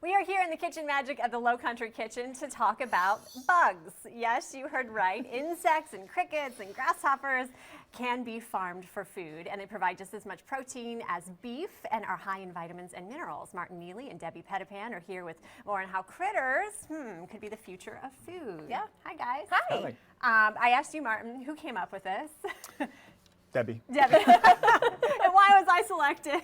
We are here in the kitchen magic of the Low Country Kitchen to talk about bugs. Yes, you heard right. Insects and crickets and grasshoppers can be farmed for food, and they provide just as much protein as beef and are high in vitamins and minerals. Martin Neely and Debbie Pettipan are here with more on how critters could be the future of food. Yeah. Hi, guys. Hi. I asked you, Martin, who came up with this? Debbie. Debbie. And why was I selected?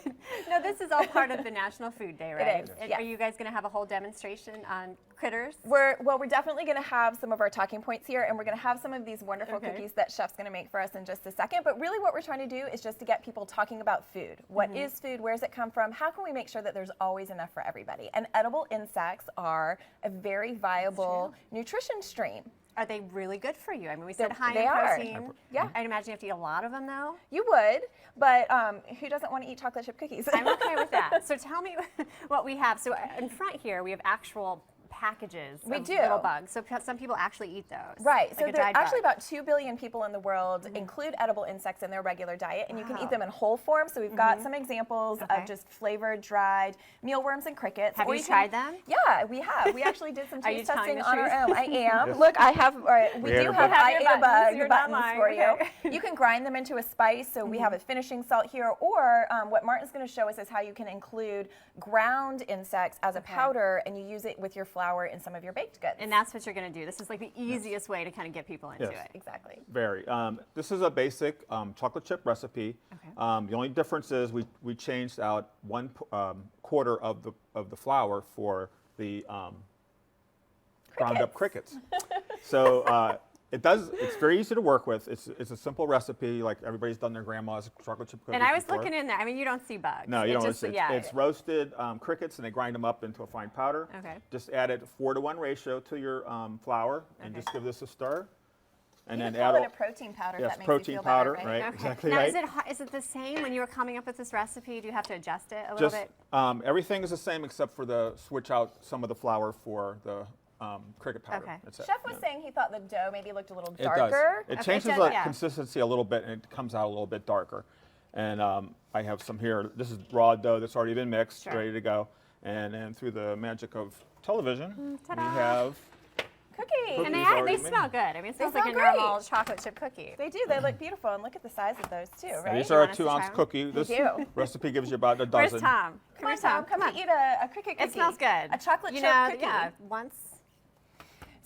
No, this is all part of the National Food Day, right? It is, And yes. Are you guys going to have a whole demonstration on critters? We're definitely going to have some of our talking points here, and we're going to have some of these wonderful Okay. cookies that Chef's going to make for us in just a second. But really what we're trying to do is just to get people talking about food. What is food? Where does it come from? How can we make sure that there's always enough for everybody? And edible insects are a very viable nutrition stream. Are they really good for you? I mean, we said high they in are. protein. Yeah. I'd imagine you have to eat a lot of them, though. You would, but who doesn't want to eat chocolate chip cookies? I'm okay with that. So tell me what we have. So in front here, we have actual packages We of do. little bugs. So some people actually eat those. Right, like so a there are dried actually bug. about 2 billion people in the world include edible insects in their regular diet, and you can eat them in whole form. So we've got some examples Okay. of just flavored, dried mealworms and crickets. Have Or you can- tried them? Yeah, we have. We actually did some Are you taste telling testing the on our truth? own. I am. Yes. Look, I have. We We do have have your I ate a buttons. bug You're not buttons mine. for Okay. you. You can grind them into a spice. So we have a finishing salt here, or what Martin's going to show us is how you can include ground insects as a powder, and you use it with your flour in some of your baked goods. And that's what you're going to do. This is like the easiest way to kind of get people into Yes. it. Exactly. Very. This is a basic chocolate chip recipe. Okay. The only difference is we changed out one quarter of the flour for the ground up crickets. So it's very easy to work with. It's a simple recipe, like everybody's done their grandma's chocolate chip cookies And I was before. looking in there. I mean, you don't see bugs. No, you It don't. just- It's roasted crickets, and they grind them up into a fine powder. Okay. Just add it 4-to-1 ratio to your flour, and Okay. just give this a stir. And You then can call add it a protein powder. If yes, that makes protein you feel powder, better, right? Okay. Exactly Now, right. is it the same when you were coming up with this recipe? Do you have to adjust it a little Just bit? everything is the same except for the switch out some of the flour for the cricket powder. Okay. That's it. Chef was saying he thought the dough maybe looked a little It darker. does. It Okay, changes it the does, yeah. consistency a little bit, and it comes out a little bit darker. And I have some here. This is raw dough that's already been mixed, Sure. ready to go. And then through the magic of television, we ta-da. have Cookies. And they already smell made. good. I mean, it smells like a smell great. normal chocolate chip cookie. They do. They look beautiful, and look at the size of those too, right? these You are a want us to 2-ounce try 'em? cookie. This do. recipe gives you about a Where's dozen. Tom? Come on, here, Tom. Come to eat a cricket cookie. It smells good. A chocolate you chip know, cookie. Yeah, once.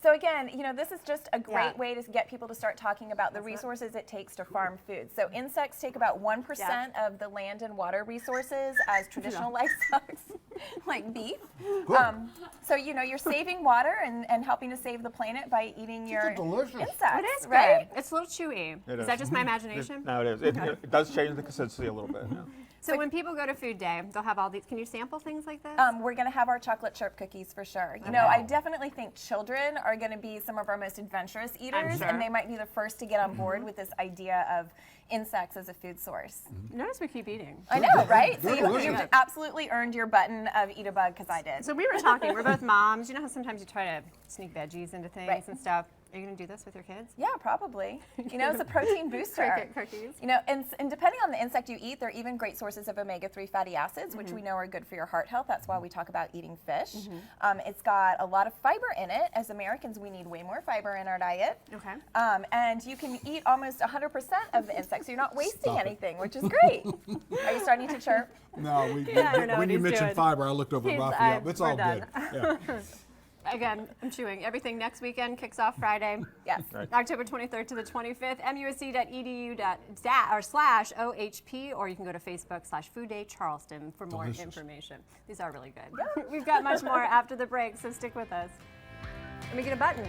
So again, this is just a great Yeah. way to get people to start talking about the resources it takes to farm food. So insects take about 1% of the land and water resources as traditional livestock, like beef. So you're saving water and helping to save the planet by eating your delicious. insects. It is right? good. It's a little chewy. It Is that is. just my imagination? No, it is. It does change the consistency a little bit. Yeah. So when people go to Food Day, they'll have all these. Can you sample things like this? We're going to have our chocolate chip cookies for sure. I definitely think children are going to be some of our most adventurous eaters, sure. and they might be the first to get on board with this idea of insects as a food source. Notice we keep eating. I know, right? So They're you've delicious. absolutely earned your button of eat a bug because I did. So we were talking. We're both moms. You know how sometimes you try to sneak veggies into things Right. and stuff. Are you going to do this with your kids? Yeah, probably. It's a protein booster. Cricket cookies. And depending on the insect you eat, they're even great sources of omega-3 fatty acids, which we know are good for your heart health. That's why we talk about eating fish. It's got a lot of fiber in it. As Americans, we need way more fiber in our diet. Okay. And you can eat almost 100% of the insects, so you're not wasting Stop it. anything, which is great. Are you starting to chirp? No, I don't know when what you he's mentioned doing. fiber, I looked over at He's- Raphael. It's we're all done. good. Yeah. Again, I'm chewing. Everything next weekend kicks off Friday. Yes. Right. October 23rd to the 25th, musc.edu/OHP, or you can go to Facebook/Food Day Charleston for more Delicious. information. These are really good. We've got much more after the break, so stick with us. Let me get a button.